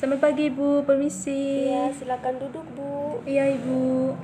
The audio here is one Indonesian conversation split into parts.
Selamat pagi, Ibu. Permisi. Iya, silakan duduk, Bu. Iya, Ibu.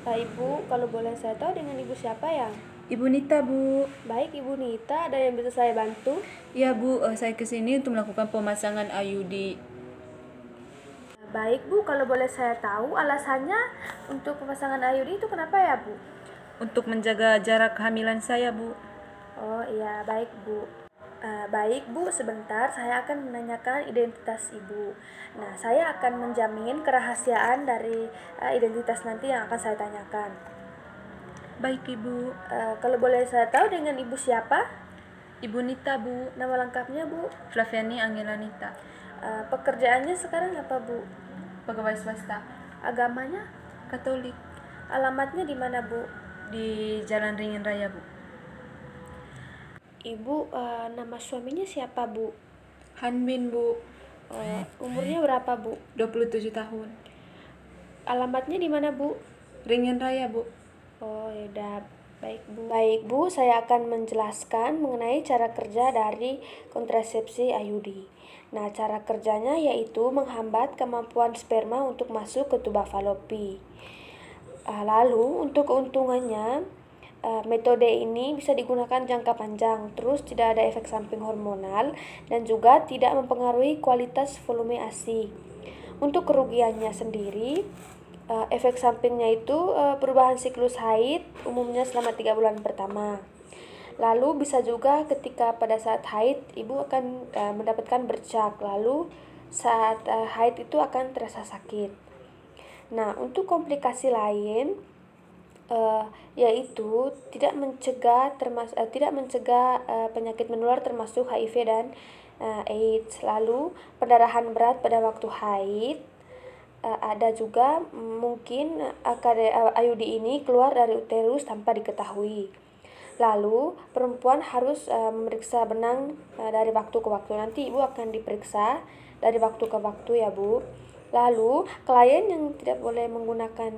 Ibu, kalau boleh saya tahu dengan Ibu siapa ya? Ibu Nita, Bu. Baik, Ibu Nita, ada yang bisa saya bantu? Iya, Bu. Saya kesini untuk melakukan pemasangan IUD. Baik, Bu, kalau boleh saya tahu alasannya untuk pemasangan IUD itu kenapa ya, Bu? Untuk menjaga jarak kehamilan saya, Bu. Oh iya, baik, Bu. Baik, Bu, sebentar saya akan menanyakan identitas Ibu. Nah, saya akan menjamin kerahasiaan dari identitas nanti yang akan saya tanyakan. Baik, Ibu. Kalau boleh saya tahu dengan Ibu siapa? Ibu Nita, Bu. Nama lengkapnya, Bu? Flaviani Angela Nita. Pekerjaannya sekarang apa, Bu? Pegawai swasta. Agamanya? Katolik. Alamatnya di mana, Bu? Di Jalan Ringin Raya, Bu. Ibu, nama suaminya siapa, Bu? Hanbin, Bu. Umurnya berapa, Bu? 27 tahun. Alamatnya di mana, Bu? Ringin Raya, Bu. Oh, yaudah. Baik, Bu. Baik, Bu, saya akan menjelaskan mengenai cara kerja dari kontrasepsi IUD. Nah, cara kerjanya yaitu menghambat kemampuan sperma untuk masuk ke tuba falopi. Lalu, untuk keuntungannya, metode ini bisa digunakan jangka panjang, terus tidak ada efek samping hormonal, dan juga tidak mempengaruhi kualitas volume ASI. Untuk kerugiannya sendiri, efek sampingnya itu perubahan siklus haid umumnya selama 3 bulan pertama. Lalu bisa juga ketika pada saat haid ibu akan mendapatkan bercak, lalu saat haid itu akan terasa sakit. Nah, untuk komplikasi lain yaitu tidak mencegah penyakit menular termasuk HIV dan AIDS. Lalu pendarahan berat pada waktu haid, ada juga mungkin IUD ini keluar dari uterus tanpa diketahui. Lalu perempuan harus memeriksa benang dari waktu ke waktu. Nanti ibu akan diperiksa dari waktu ke waktu ya, Bu. Lalu klien yang tidak boleh menggunakan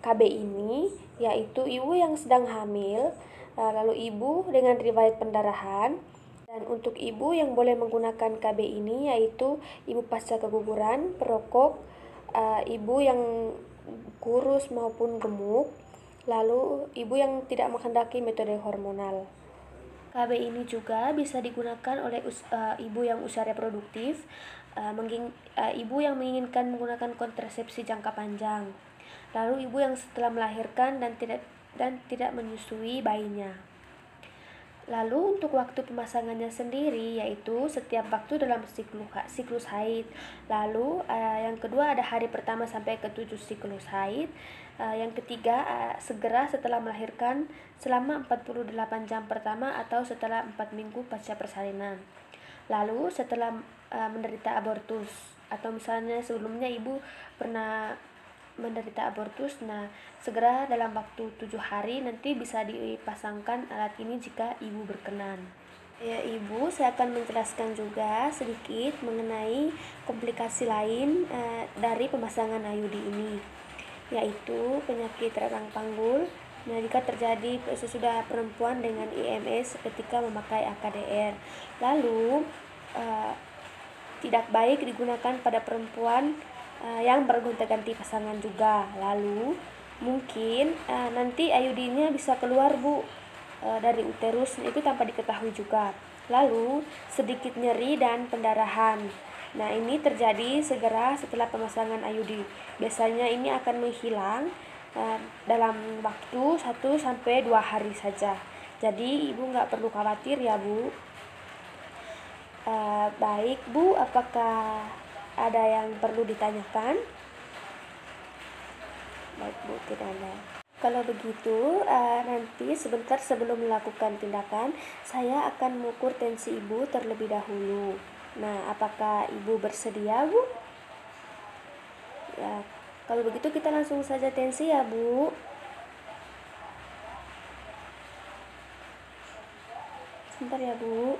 KB ini yaitu ibu yang sedang hamil, lalu ibu dengan riwayat pendarahan, dan untuk ibu yang boleh menggunakan KB ini yaitu ibu pasca keguguran, perokok, ibu yang kurus maupun gemuk, lalu ibu yang tidak menghendaki metode hormonal. KB ini juga bisa digunakan oleh ibu yang usia reproduktif, ibu yang menginginkan menggunakan kontrasepsi jangka panjang, lalu ibu yang setelah melahirkan dan tidak menyusui bayinya. Lalu untuk waktu pemasangannya sendiri yaitu setiap waktu dalam siklus haid. Lalu yang kedua ada hari pertama sampai ke-7 siklus haid. Yang ketiga segera setelah melahirkan selama 48 jam pertama atau setelah 4 minggu pasca persalinan. Lalu setelah menderita abortus atau misalnya sebelumnya ibu pernah menderita abortus, nah segera dalam waktu 7 hari nanti bisa dipasangkan alat ini jika ibu berkenan. Ya Ibu, saya akan menjelaskan juga sedikit mengenai komplikasi lain dari pemasangan IUD ini, yaitu penyakit radang panggul. Nah, jika terjadi sesudah perempuan dengan IMS ketika memakai AKDR, lalu tidak baik digunakan pada perempuan yang bergonta-ganti pasangan juga. Lalu mungkin nanti IUD-nya bisa keluar, Bu, dari uterus itu tanpa diketahui juga. Lalu sedikit nyeri dan pendarahan. Nah, ini terjadi segera setelah pemasangan IUD. Biasanya ini akan menghilang dalam waktu 1-2 hari saja. Jadi ibu nggak perlu khawatir ya, Bu. Baik, Bu, apakah ada yang perlu ditanyakan? Baik, Bu, tidak ada. Kalau begitu, nanti sebentar sebelum melakukan tindakan, saya akan mengukur tensi ibu terlebih dahulu. Nah, apakah ibu bersedia, Bu? Ya, kalau begitu kita langsung saja tensi ya, Bu. Sebentar ya, Bu.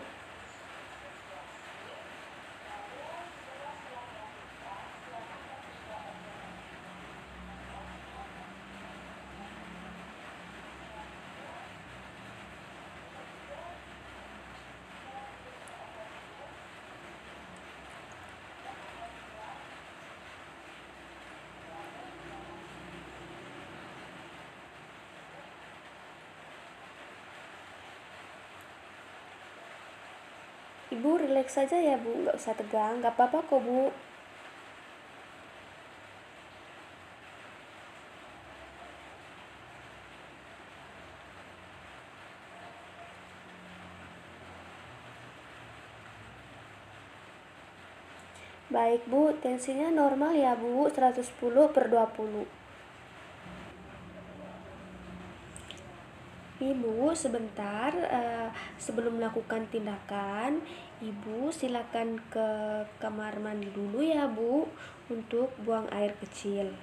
Ibu rileks saja ya Bu, nggak usah tegang, nggak apa-apa kok Bu. Baik Bu, tensinya normal ya Bu, 110/20. Ibu, sebentar sebelum melakukan tindakan, Ibu silakan ke kamar mandi dulu ya Bu, untuk buang air kecil.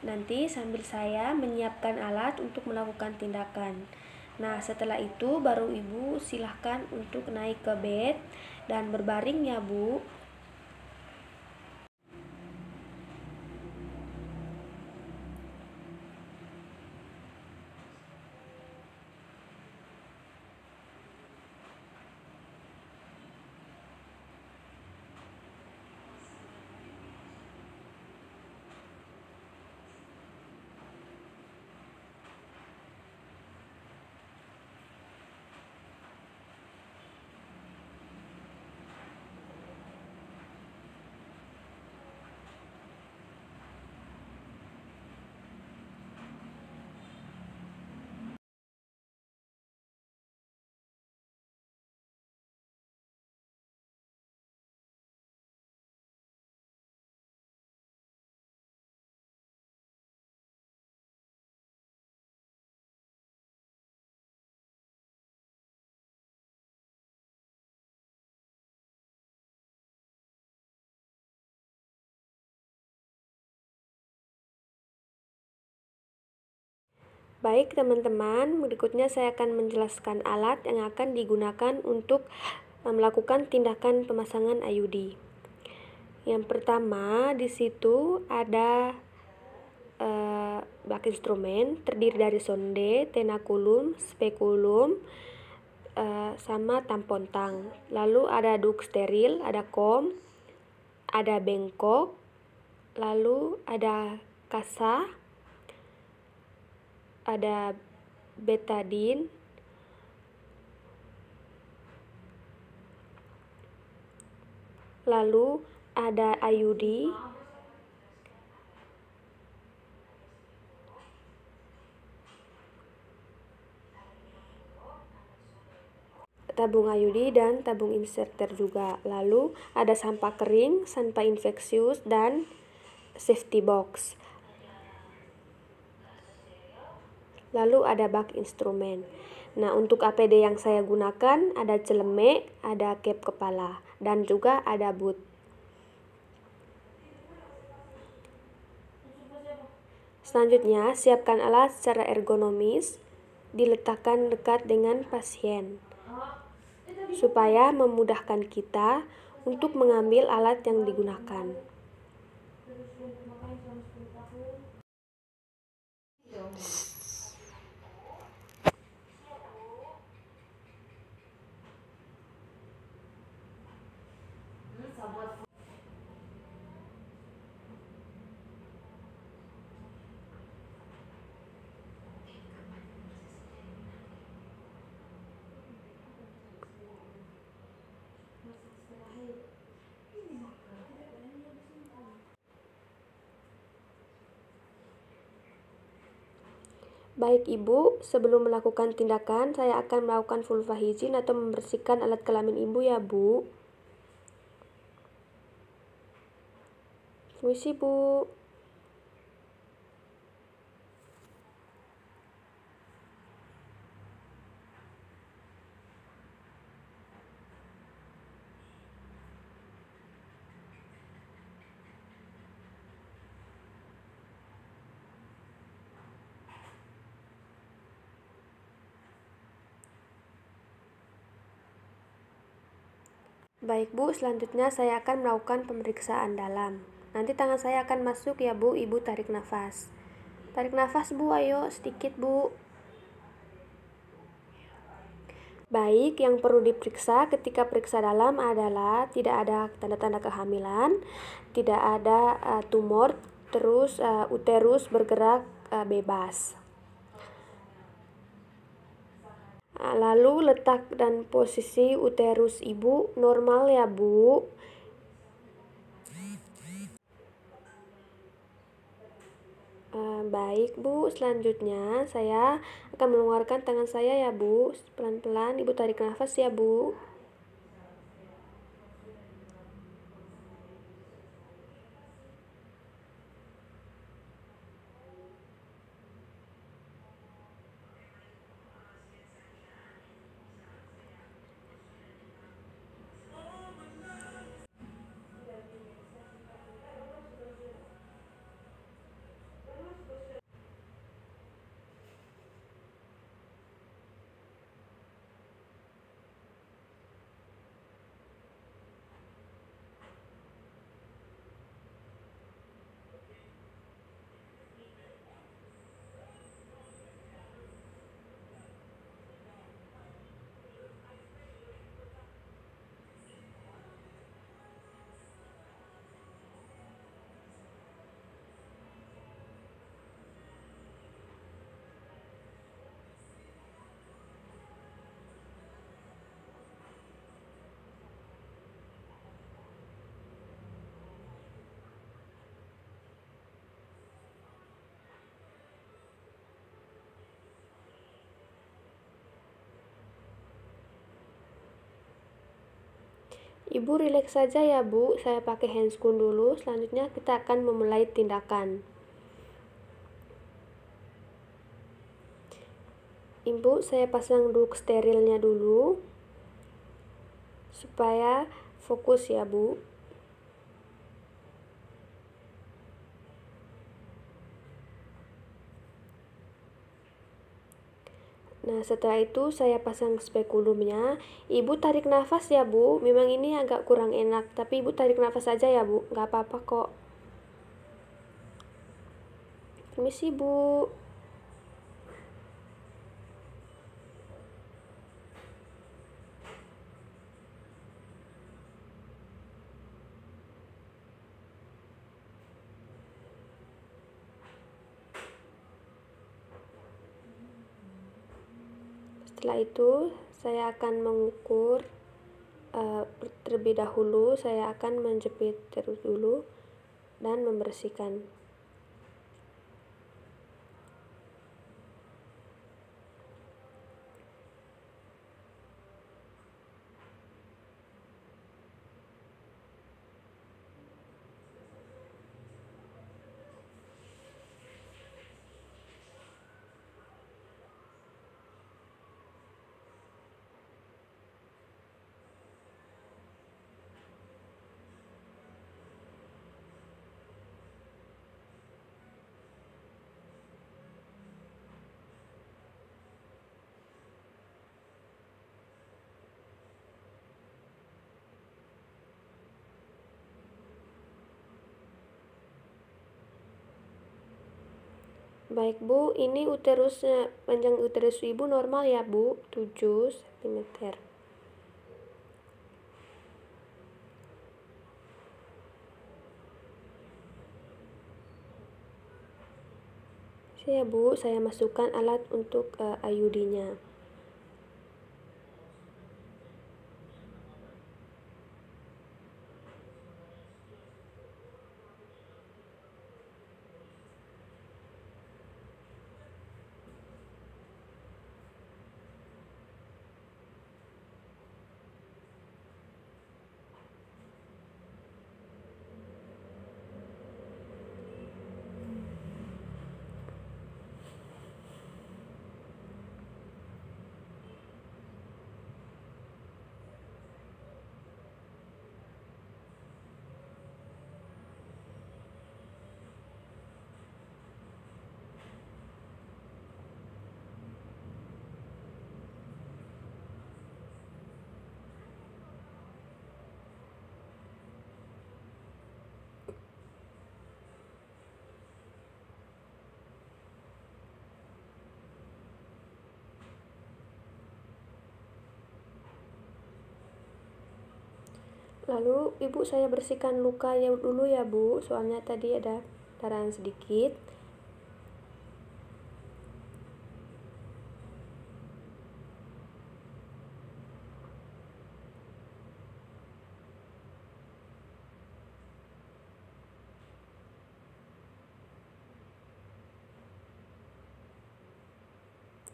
Nanti sambil saya menyiapkan alat untuk melakukan tindakan. Nah, setelah itu baru Ibu silahkan untuk naik ke bed dan berbaring ya Bu. Baik teman-teman, berikutnya saya akan menjelaskan alat yang akan digunakan untuk melakukan tindakan pemasangan IUD. Yang pertama, di situ ada bak instrumen terdiri dari sonde, tenakulum, spekulum, sama tampon tang. Lalu ada duk steril, ada kom, ada bengkok, lalu ada kasa, ada betadine, lalu ada IUD, tabung IUD dan tabung inserter juga. Lalu ada sampah kering, sampah infeksius, dan safety box. Lalu ada bak instrumen. Nah, untuk APD yang saya gunakan ada celemek, ada cap kepala, dan juga ada boot. Selanjutnya, siapkan alat secara ergonomis, diletakkan dekat dengan pasien, supaya memudahkan kita untuk mengambil alat yang digunakan. Baik Ibu, sebelum melakukan tindakan, saya akan melakukan vulva hygiene atau membersihkan alat kelamin Ibu ya Bu. Permisi Bu. Baik Bu, selanjutnya saya akan melakukan pemeriksaan dalam. Nanti tangan saya akan masuk ya Bu, Ibu tarik nafas. Tarik nafas Bu, ayo sedikit Bu. Baik, yang perlu diperiksa ketika periksa dalam adalah tidak ada tanda-tanda kehamilan, tidak ada tumor, terus uterus bergerak bebas. Lalu letak dan posisi uterus ibu normal ya Bu. Baik Bu, selanjutnya saya akan mengeluarkan tangan saya ya Bu. Pelan-pelan Ibu tarik nafas ya Bu. Ibu rileks saja ya Bu, saya pakai handscoon dulu, selanjutnya kita akan memulai tindakan. Ibu, saya pasang dulu sterilnya dulu, supaya fokus ya Bu. Nah, setelah itu saya pasang spekulumnya. Ibu tarik nafas ya Bu, memang ini agak kurang enak, tapi Ibu tarik nafas aja ya Bu, nggak apa-apa kok. Permisi Bu. Setelah itu saya akan mengukur terlebih dahulu. Saya akan menjepit terus dulu dan membersihkan. Baik Bu, ini uterusnya, panjang uterus Ibu normal ya Bu, 7 cm. Ya Bu, saya masukkan alat untuk IUD-nya. Lalu Ibu saya bersihkan lukanya dulu ya Bu, soalnya tadi ada darahan sedikit.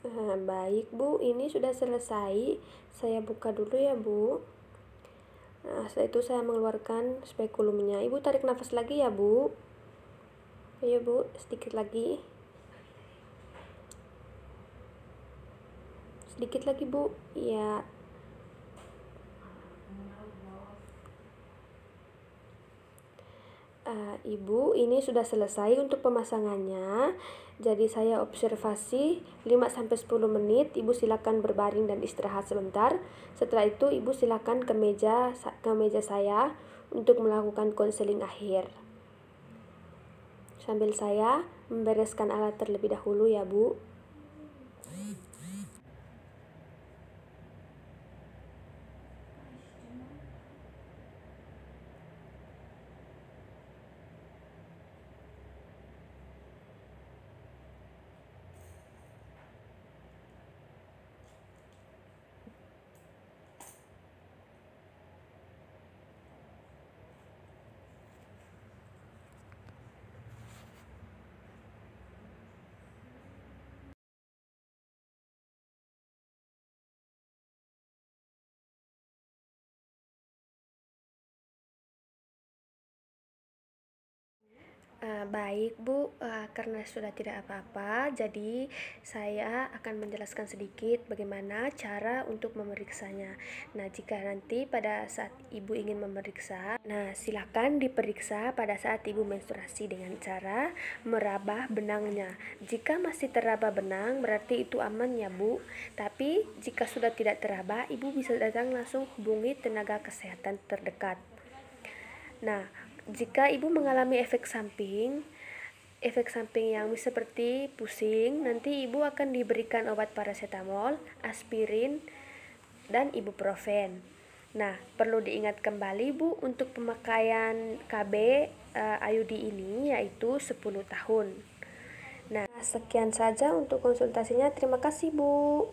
Baik Bu, ini sudah selesai. Saya buka dulu ya Bu. Nah, setelah itu saya mengeluarkan spekulumnya. Ibu tarik nafas lagi ya Bu. Ayo Bu, sedikit lagi. Sedikit lagi Bu. Ya. Ibu, ini sudah selesai untuk pemasangannya. Jadi saya observasi 5-10 menit. Ibu silakan berbaring dan istirahat sebentar. Setelah itu Ibu silakan ke meja saya untuk melakukan konseling akhir. Sambil saya membereskan alat terlebih dahulu ya Bu. Baik Bu, karena sudah tidak apa-apa, jadi saya akan menjelaskan sedikit bagaimana cara untuk memeriksanya. Nah, jika nanti pada saat Ibu ingin memeriksa, silakan diperiksa pada saat Ibu menstruasi dengan cara meraba benangnya. Jika masih teraba benang, berarti itu aman ya Bu. Tapi jika sudah tidak teraba, Ibu bisa datang langsung hubungi tenaga kesehatan terdekat. Nah, jika Ibu mengalami efek samping yang seperti pusing, nanti Ibu akan diberikan obat paracetamol, aspirin, dan ibuprofen. Nah, perlu diingat kembali Bu, untuk pemakaian KB IUD ini yaitu 10 tahun. Nah, sekian saja untuk konsultasinya. Terima kasih Bu.